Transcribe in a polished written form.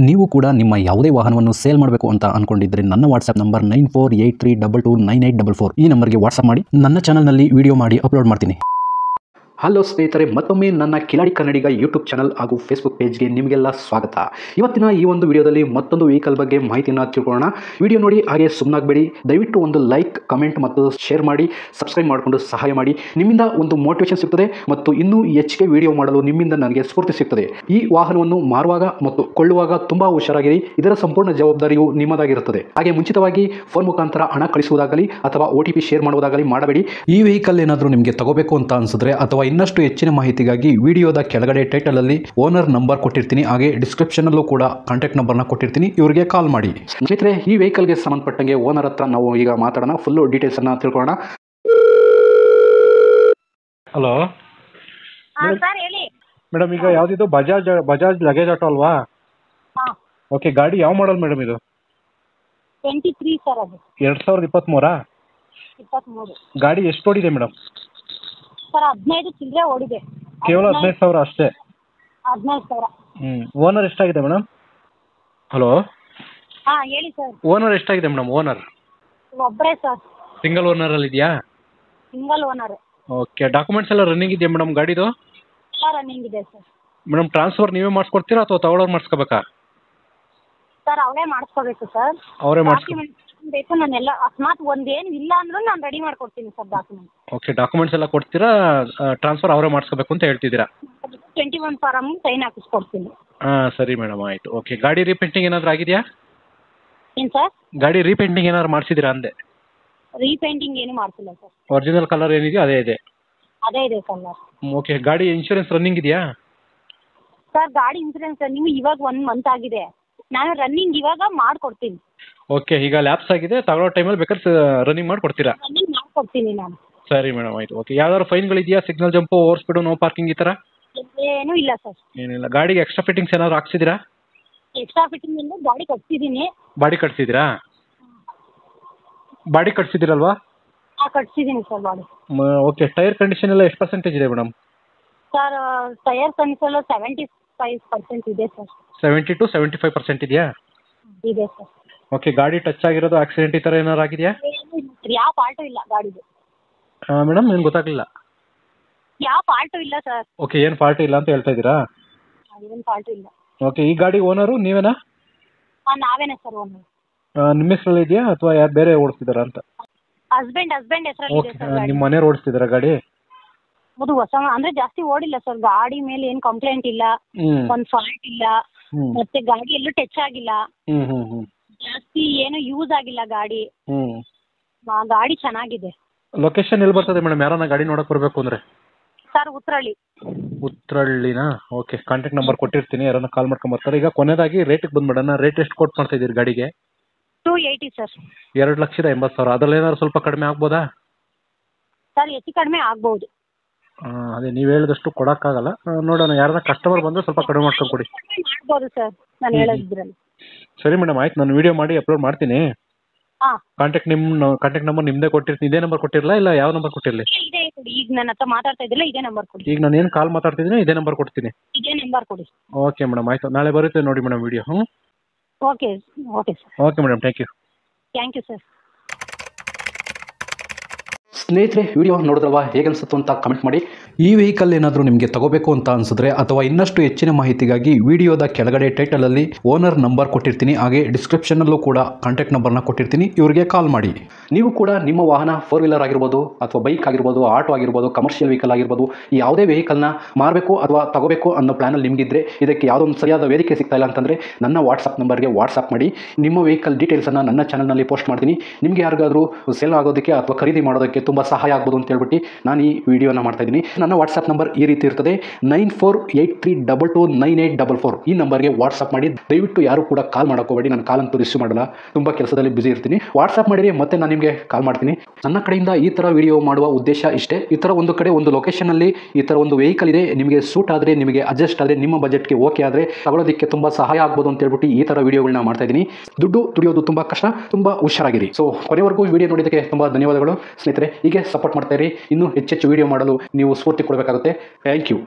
ನೀವು ಕೂಡ ನಿಮ್ಮ ಯಾವುದೇ ವಾಹನವನ್ನು ಸೇಲ್ ಮಾಡಬೇಕು ಅಂತ ಅನ್ಕೊಂಡಿದ್ರೆ ನನ್ನ ವಾಟ್ಸ್ಆಪ್ ನಂಬರ್ 9483229844 ಈ ನಂಬರ್ಗೆ ವಾಟ್ಸ್ಆಪ್ ಮಾಡಿ. ನನ್ನ ಚಾನಲ್ನಲ್ಲಿ ವಿಡಿಯೋ ಮಾಡಿ ಅಪ್ಲೋಡ್ ಮಾಡ್ತೀನಿ. ಹಲೋ ಸ್ನೇಹಿತರೆ, ಮತ್ತೊಮ್ಮೆ ನನ್ನ ಕಿಲಾಡಿ ಕನ್ನಡಿಗ ಯೂಟ್ಯೂಬ್ ಚಾನಲ್ ಹಾಗೂ ಫೇಸ್ಬುಕ್ ಪೇಜ್ಗೆ ನಿಮಗೆಲ್ಲ ಸ್ವಾಗತ. ಇವತ್ತಿನ ಈ ಒಂದು ವಿಡಿಯೋದಲ್ಲಿ ಮತ್ತೊಂದು ವೆಹಿಕಲ್ ಬಗ್ಗೆ ಮಾಹಿತಿಯನ್ನು ತಿಳ್ಕೊಳ್ಳೋಣ. ವಿಡಿಯೋ ನೋಡಿ ಹಾಗೆ ಸುಮ್ಮನಾಗಬೇಡಿ. ದಯವಿಟ್ಟು ಒಂದು ಲೈಕ್, ಕಮೆಂಟ್ ಮತ್ತು ಶೇರ್ ಮಾಡಿ, ಸಬ್ಸ್ಕ್ರೈಬ್ ಮಾಡಿಕೊಂಡು ಸಹಾಯ ಮಾಡಿ. ನಿಮ್ಮಿಂದ ಒಂದು ಮೋಟಿವೇಶನ್ ಸಿಗ್ತದೆ ಮತ್ತು ಇನ್ನೂ ಹೆಚ್ಚಿಗೆ ವಿಡಿಯೋ ಮಾಡಲು ನಿಮ್ಮಿಂದ ನನಗೆ ಸ್ಫೂರ್ತಿ ಸಿಗ್ತದೆ. ಈ ವಾಹನವನ್ನು ಮಾರುವಾಗ ಮತ್ತು ಕೊಳ್ಳುವಾಗ ತುಂಬಾ ಹುಷಾರಾಗಿರಿ. ಇದರ ಸಂಪೂರ್ಣ ಜವಾಬ್ದಾರಿಯು ನಿಮ್ಮದಾಗಿರುತ್ತದೆ. ಹಾಗೆ ಮುಂಚಿತವಾಗಿ ಫೋನ್ ಮುಖಾಂತರ ಹಣ ಕಳಿಸುವುದಾಗಲಿ ಅಥವಾ OTP ಶೇರ್ ಮಾಡುವುದಾಗಲಿ ಮಾಡಬೇಡಿ. ಈ ವೆಹಿಕಲ್ ಏನಾದರೂ ನಿಮಗೆ ತಗೋಬೇಕು ಅಂತ ಅನ್ಸಿದ್ರೆ ಅಥವಾ ಇನ್ನಷ್ಟು ಹೆಚ್ಚಿನ ಮಾಹಿತಿಗಾಗಿ ವಿಡಿಯೋದ ಕೆಳಗಡೆ ಟೈಟಲ್ ಅಲ್ಲಿ ಓನರ್ ನಂಬರ್ ಕೊಟ್ಟಿರ್ತೀನಿ, ಹಾಗೆ ಡಿಸ್ಕ್ರಿಪ್ಷನ್ ಅಲ್ಲೂ ಕೂಡ ಕಾಂಟ್ಯಾಕ್ಟ್ ನಂಬರ್ನ ಕೊಟ್ಟಿರ್ತೀನಿ, ಇವರಿಗೆ ಕಾಲ್ ಮಾಡಿ. ಸ್ನೇಹಿತರೆ, ಈ ವೆಹಿಕಲ್ಗೆ ಸಂಬಂಧಪಟ್ಟಂಗೆ ಓನರ್ ಹತ್ರ ನಾವು ಈಗ ಮಾತಾಡೋಣ, ಫುಲ್ ಡೀಟೇಲ್ಸ್ ಅನ್ನ ತಿಳ್ಕೊಳ್ಳೋಣ. ಹಲೋ ಸರ್ ಹೇಳಿ. ಮೇಡಮ್, ಈಗ ಯಾವ್ದಿದು ಬಜಾಜ್ ಲಗೇಜ್ ಆಟೋ ಅಲ್ವಾ? ಓಕೆ, ಗಾಡಿ ಯಾವ ಮಾಡಲ್ ಮೇಡಮ್ ಇದು? 23 ಸರ್, ಅದು 2023? 23 ಗಾಡಿ ಎಷ್ಟು ಓಡಿದೆ ಮೇಡಮ್? ಸರ್ 15 ಚಿಲ್ಲರೆ ಓಡಿದೆ. ಕೇವಲ 15,000 ಅಷ್ಟೇ? 15,000. ಓನರ್ ಎಷ್ಟಾಗಿದೆ ಮೇಡಮ್? ಹಲೋ, ಹೇಳಿ ಸರ್. ಓನರ್ ಎಷ್ಟಾಗಿದೆ ಮೇಡಮ್? ಓನರ್ ಒಬ್ಬರೇ ಸರ್, ಸಿಂಗಲ್ ಓನರ್ ಅಲ್ಲಿ ಇದೆಯಾ? Single owner. ಓಕೆ, ಡಾಕ್ಯುಮೆಂಟ್ಸ್ ಎಲ್ಲ ರನ್ನಿಂಗ್ ಇದೆಯಾ ಮೇಡಮ್ ಗಾಡಿದು? ಎಲ್ಲ ರನ್ನಿಂಗ್ ಇದೆ ಸರ್. ಮೇಡಮ್, ಟ್ರಾನ್ಸ್ಫರ್ ನೀವೇ ಮಾಡಿಸ್ಕೊಡ್ತೀರಾ ಅಥವಾ ತಗೊಳ್ಳೋರು ಮಾಡಿಸ್ಕೋಬೇಕಾ? ಸರ್ ಅವರೇ ಮಾಡಿಸ್ಕೋಬೇಕು ಸರ್. ಅವರೇ ಮಾಡಿಸ್ಕೊ. ಡಾಕ್ಯುಮೆಂಟ್ ಬೇಕು, ನಾನೆಲ್ಲ ಅಕಸ್ಮಾತ್ ಒಂದೇನು ಇಲ್ಲ ಅಂದ್ರೂ ನಾನು ರೆಡಿ ಮಾಡ್ಕೊಡ್ತೀನಿ ಸರ್ ಡಾಕ್ಯುಮೆಂಟ್. ಓಕೆ, ಡಾಕ್ಯುಮೆಂಟ್ಸ್ ಎಲ್ಲ ಕೊಡ್ತೀರಾ, ಟ್ರಾನ್ಸ್ಫರ್ ಅವರೇ ಮಾಡಿಸ್ಕೋಬೇಕು ಅಂತ ಹೇಳ್ತಿದ್ದೀರಾ? 21 ಫಾರಮ್ ಸೈನ್ ಹಾಕಿಸ್ಕೊಡ್ತೀನಿ. ಸರಿ ಮೇಡಮ್, ಆಯಿತು. ಓಕೆ, ಗಾಡಿ ರೀಪೇಂಟಿಂಗ್ ಏನಾದರೂ ಆಗಿದೆಯಾ? ಏನು ಸರ್? ಗಾಡಿ ರೀಪೇಂಟಿಂಗ್ ಏನಾದ್ರು ಮಾಡಿಸಿದ್ದೀರಾ ಅಂದೆ? ರೀಪೇಂಟಿಂಗ್ ಏನು ಮಾಡ್ತಿಲ್ಲ ಸರ್. ಒರಿಜಿನಲ್ ಕಲರ್ ಏನಿದೆಯೋ ಅದೇ ಇದೆ? ಅದೇ ಇದೆ ಕಲರ್. ಓಕೆ, ಗಾಡಿ ಇನ್ಶೂರೆನ್ಸ್ ರನ್ನಿಂಗ್ ಇದೆಯಾ? ಸರ್ ಗಾಡಿ ಇನ್ಸೂರೆನ್ಸ್ ರನ್ನಿಂಗ್ ಇವಾಗ 1 ಮಂತ್ ಆಗಿದೆ. ನಾನು ರನ್ನಿಂಗ್ ಇವಾಗ ಮಾಡ್ಕೊಡ್ತೀನಿ. ಓಕೆ, ಈಗ ಲ್ಯಾಪ್ಸ್ ಆಗಿದೆ, ತಗೊಳ್ಳೋ ಟೈಮಲ್ಲಿ ಬೇಕಾದ್ರೆ ರನ್ನಿಂಗ್ ಮಾಡಿ ಕೊಡ್ತೀರಾ? ರನ್ನಿಂಗ್ ಮಾಡ್ಕೊಡ್ತೀನಿ ನಾನು. ಸರಿ ಮೇಡಮ್, ಆಯಿತು. ಓಕೆ, ಯಾವ್ದಾದ್ರು ಫೈನ್ಗಳಿದೆಯಾ? Signal jump, over speed, no parking ಈ ಥರ ಏನೂ ಇಲ್ಲ ಸರ್. ಏನಿಲ್ಲ. ಗಾಡಿಗೆ ಎಕ್ಸ್ಟ್ರಾ ಫಿಟ್ಟಿಂಗ್ಸ್ ಏನಾದ್ರು ಹಾಕ್ಸಿದ್ದೀರಾ? ಎಕ್ಸ್ಟ್ರಾ ಫಿಟ್ಟಿಂಗ್ ಇಂದ ಗಾಡಿ ಕಟ್ಸಿದ್ದೀನಿ. ಬಾಡಿ ಕಟ್ಸಿದ್ದೀರಾ? ಬಾಡಿ ಕಟ್ಸಿದ್ದೀರಲ್ವಾ? ಕಟ್ಸಿದ್ದೀನಿ sir body. Okay, tyre condition ಎಲ್ಲ ಎಷ್ಟು ಪರ್ಸೆಂಟೇಜ್ ಇದೆ ಮೇಡಮ್? ಸರ್ ಟೈರ್ ಕಂಡೀಷನ್ 75% ಇದೆ ಸರ್. 70 to 75% ಇದೆಯಾ? ಇದೆ ಸರ್. ಓಕೆ, ಗಾಡಿ ಟಚ್ ಆಗಿರೋದು, ಆಕ್ಸಿಡೆಂಟ್ ಈ ಥರ ಏನಾರು ಆಗಿದೆಯಾ? ಯಾವ ಫಾಲ್ಟು ಇಲ್ಲ ಗಾಡಿದು. ಮೇಡಮ್, ಏನು ಗೊತ್ತಾಗಲಿಲ್ಲ. ಯಾವ ಫಾಲ್ಟು ಇಲ್ಲ ಸರ್. ಓಕೆ, ಏನು ಫಾಲ್ಟ್ ಇಲ್ಲ ಅಂತ ಹೇಳ್ತಾ ಇದ್ದೀರಾ? ಏನು ಫಾಲ್ಟು ಇಲ್ಲ. ಓಕೆ, ಈ ಗಾಡಿ ಓನರು ನೀವೇನಾ? ನಾವೇನೇ ಸರ್ ಓನರ್. ನಿಮ್ಮ ಹೆಸರಲ್ಲಿ ಇದೆಯಾ ಅಥವಾ ಯಾರು ಬೇರೆ ಓಡಿಸ್ತಿದ್ದಾರಾ ಅಂತ? ಹಸ್ಬೆಂಡ್ ಹೆಸರಲ್ಲಿ ಇದೆ ಸರ್ ಗಾಡಿ. ನಿಮ್ಮ ಮನೆಯವ್ರು ಓಡಿಸ್ತಿದ್ದಾರಾ ಗಾಡಿ? ಅದು ಹೊಸ ಅಂದ್ರೆ ಜಾಸ್ತಿ ಓಡಿಲ್ಲ ಸರ್. ಗಾಡಿ ಮೇಲೆ ಏನು ಕಂಪ್ಲೇಂಟ್ ಇಲ್ಲ, ಒಂದು ಫಾಲ್ಟ್ ಇಲ್ಲ, ಮತ್ತೆ ಗಾಡಿ ಎಲ್ಲೂ ಟಚ್ ಆಗಿಲ್ಲ, ಜಾಸ್ತಿ ಏನು ಯೂಸ್ ಆಗಿಲ್ಲ ಗಾಡಿ. ಗಾಡಿ ಚೆನ್ನಾಗಿದೆ. ಲೊಕೇಶನ್ ಎಲ್ಲಿ ಬರ್ತದೆ ಮೇಡಮ್, ಯಾರನ್ನ ಗಾಡಿ ನೋಡಕ್ ಬರಬೇಕು ಅಂದ್ರೆ? ಸರ್ ಉತ್ರಳ್ಳಿ. ಉತ್ರಳ್ಳಿನಾ? ಓಕೆ, ಕಾಂಟ್ಯಾಕ್ಟ್ ನಂಬರ್ ಕೊಟ್ಟಿರ್ತೀನಿ, ಯಾರನ್ನ ಕಾಲ್ ಮಾಡ್ಕೊಂಡ್ ಬರ್ತಾರೆ. ಈಗ ಕೊನೆಯದಾಗಿ ರೇಟಿಗೆ ಬಂದ್ಬಿಡೋಣ. ರೇಟ್ ಎಷ್ಟು ಕೊಟ್ಟು ಮಾಡ್ತಾ ಇದ್ದೀರಿ ಗಾಡಿಗೆ? 280 ಸರ್. 2,80,000. ಅದ್ರಲ್ಲಿ ಏನಾದ್ರು ಸ್ವಲ್ಪ ಕಡಿಮೆ ಆಗ್ಬೋದಾ? ಸರ್ ಹೆಚ್ಚು ಕಡಿಮೆ ಆಗ್ಬಹುದು. ಅದೇ ನೀವು ಹೇಳಿದಷ್ಟು ಕೊಡಕ್ಕಾಗಲ್ಲ, ನೋಡೋಣ. ಯಾರನ್ನ ಕಸ್ಟಮರ್ ಬಂದ್ರೆ ಸ್ವಲ್ಪ ಕಡಿಮೆ ಮಾಡ್ಕೊಂಡು ಕೊಡಿ. ಮಾಡ್ಬೋದು ಸರ್, ನಾನು ಹೇಳೋದ್ರಲ್ಲಿ. ಸರಿ ಮೇಡಮ್, ಆಯ್ತು. ನಾನು ವಿಡಿಯೋ ಮಾಡಿ ಅಪ್ಲೋಡ್ ಮಾಡ್ತೀನಿ. ಕಾಂಟ್ಯಾಕ್ಟ್ ನಂಬರ್ ನಿಮ್ದೇ ಕೊಟ್ಟಿರ್ತೀನಿ. ಇದೇ ನಂಬರ್ ಕೊಟ್ಟಿರಲ್ಲ, ಇಲ್ಲ ಯಾವ ನಂಬರ್ ಕೊಟ್ಟಿರಲಿ? ಇದೇ ಕೊಡಿ. ಈಗ ನನ್ನ ಹತ್ರ ಮಾತಾಡ್ತಾ ಇದ್ದಿಲ್ಲ, ಇದೇ ನಂಬರ್ ಕೊಡಿ. ಈಗ ನಾನು ಏನು ಕಾಲ್ ಮಾತಾಡ್ತಿದ್ದೀನಿ ಇದೇ ನಂಬರ್ ಕೊಡ್ತೀನಿ. ಇದೇ ನಂಬರ್ ಕೊಡಿ. ಓಕೆ ಮೇಡಮ್, ಆಯ್ತು. ನಾಳೆ ಬರುತ್ತೆ ನೋಡಿ madam video. Okay okay sir. Okay madam, thank you. Thank you sir. ಸ್ನೇಹಿತರೆ, ವಿಡಿಯೋ ನೋಡಿದ್ರಲ್ವಾ, ಹೇಗನ್ಸುತ್ತು ಅಂತ ಕಮೆಂಟ್ ಮಾಡಿ. ಈ ವೆಹಿಕಲ್ ಏನಾದರೂ ನಿಮಗೆ ತಗೋಬೇಕು ಅಂತ ಅನ್ಸಿದ್ರೆ ಅಥವಾ ಇನ್ನಷ್ಟು ಹೆಚ್ಚಿನ ಮಾಹಿತಿಗಾಗಿ ವಿಡಿಯೋದ ಕೆಳಗಡೆ ಟೈಟಲ್ ಅಲ್ಲಿ ಓನರ್ ನಂಬರ್ ಕೊಟ್ಟಿರ್ತೀನಿ, ಹಾಗೆ ಡಿಸ್ಕ್ರಿಪ್ಷನ್ ಅಲ್ಲೂ ಕೂಡ ಕಾಂಟ್ಯಾಕ್ಟ್ ನಂಬರ್ನ ಕೊಟ್ಟಿರ್ತೀನಿ, ಇವರಿಗೆ ಕಾಲ್ ಮಾಡಿ. ನೀವು ಕೂಡ ನಿಮ್ಮ ವಾಹನ 4 ವೀಲರ್ ಆಗಿರ್ಬೋದು ಅಥವಾ ಬೈಕ್ ಆಗಿರ್ಬೋದು, ಆಟೋ ಆಗಿರ್ಬೋದು, ಕಮರ್ಷಿಯಲ್ ವೆಹಿಕಲ್ ಆಗಿರ್ಬೋದು, ಯಾವುದೇ ವೆಹಿಕಲ್ನ ಮಾರಬೇಕು ಅಥವಾ ತಗೋಬೇಕು ಅನ್ನೋ ಪ್ಲಾನಲ್ಲಿ ನಿಮಗಿದ್ರೆ, ಇದಕ್ಕೆ ಯಾವುದೋ ಒಂದು ಸರಿಯಾದ ವೇದಿಕೆ ಸಿಗ್ತಾ ಇಲ್ಲ ಅಂತಂದರೆ ನನ್ನ ವಾಟ್ಸಪ್ ನಂಬರ್ಗೆ ವಾಟ್ಸಪ್ ಮಾಡಿ. ನಿಮ್ಮ ವೆಹಿಕಲ್ ಡೀಟೇಲ್ಸನ್ನು ನನ್ನ ಚಾನಲ್ನಲ್ಲಿ ಪೋಸ್ಟ್ ಮಾಡ್ತೀನಿ. ನಿಮಗೆ ಯಾರಿಗಾದರೂ ಸೇಲ್ ಆಗೋದಕ್ಕೆ ಅಥವಾ ಖರೀದಿ ಮಾಡೋದಕ್ಕೆ ತುಂಬ ಸಹಾಯ ಆಗ್ಬೋದು ಅಂತ ಹೇಳ್ಬಿಟ್ಟು ನಾನು ಈ ವಿಡಿಯೋನ ಮಾಡ್ತಾ ಇದ್ದೀನಿ. ನನ್ನ ವಾಟ್ಸಪ್ ನಂಬರ್ ಈ ರೀತಿ ಇರ್ತದೆ, 9483229844. ಈ ನಂಬರ್ಗೆ ವಾಟ್ಸಪ್ ಮಾಡಿ. ದಯವಿಟ್ಟು ಯಾರು ಕೂಡ ಕಾಲ್ ಮಾಡೋಕೋಬೇಡಿ, ನಾನು ಕಾಲ್ ಅಂತೂ ರಿಸೀವ್ ಮಾಡಲ್ಲ, ತುಂಬ ಕೆಲಸದಲ್ಲಿ ಬಿಸಿ ಇರ್ತೀನಿ. ವಾಟ್ಸಪ್ ಮಾಡಿರಿ, ಮತ್ತೆ ನಾನು ನಿಮಗೆ ಕಾಲ್ ಮಾಡ್ತೀನಿ. ನನ್ನ ಕಡೆಯಿಂದ ಈ ಥರ ವಿಡಿಯೋ ಮಾಡುವ ಉದ್ದೇಶ ಇಷ್ಟೇ. ಈ ಥರ ಒಂದು ಕಡೆ ಒಂದು ಲೊಕೇಶನಲ್ಲಿ ಈ ಥರ ಒಂದು ವೆಹಿಕಲ್ ಇದೆ, ನಿಮಗೆ ಸೂಟ್ ಆದರೆ, ನಿಮಗೆ ಅಡ್ಜಸ್ಟ್ ಆದರೆ, ನಿಮ್ಮ ಬಜೆಟ್ಗೆ ಓಕೆ ಆದರೆ ತಗೊಳ್ಳೋದಕ್ಕೆ ತುಂಬ ಸಹಾಯ ಆಗ್ಬೋದು ಅಂತ ಹೇಳ್ಬಿಟ್ಟು ಈ ಥರ ವಿಡಿಯೋಗಳನ್ನ ಮಾಡ್ತಾ ಇದ್ದೀನಿ. ದುಡ್ಡು ದುಡಿಯೋದು ತುಂಬ ಕಷ್ಟ, ತುಂಬ ಹುಷಾರಾಗಿರಿ. ಸೊ ಕೊನೆವರೆಗೂ ವಿಡಿಯೋ ನೋಡಿದ್ದಕ್ಕೆ ತುಂಬ ಧನ್ಯವಾದಗಳು ಸ್ನೇಹಿತರೆ. ಹೀಗೆ ಸಪೋರ್ಟ್ ಮಾಡ್ತಾ ಇರಿ. ಇನ್ನೂ ಹೆಚ್ಚೆಚ್ಚು ವಿಡಿಯೋ ಮಾಡಲು ನೀವು ಸ್ಫೂರ್ತಿ ಕೊಡಬೇಕಾಗುತ್ತೆ. Thank you.